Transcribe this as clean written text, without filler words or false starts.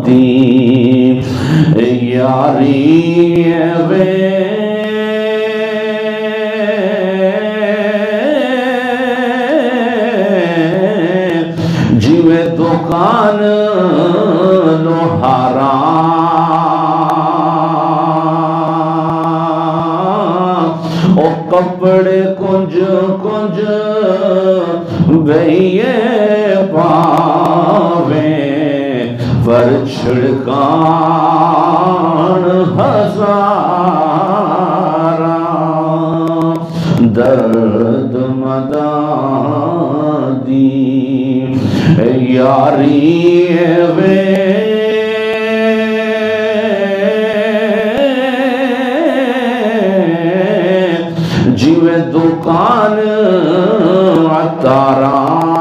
दी यारी वे जिवे दुकान लोहारा ओ कपड़े कुंज कुंज भैये पावे पर छिड़कान हजारा दर्द मदादी यारी वे जिवे दुकान अतारा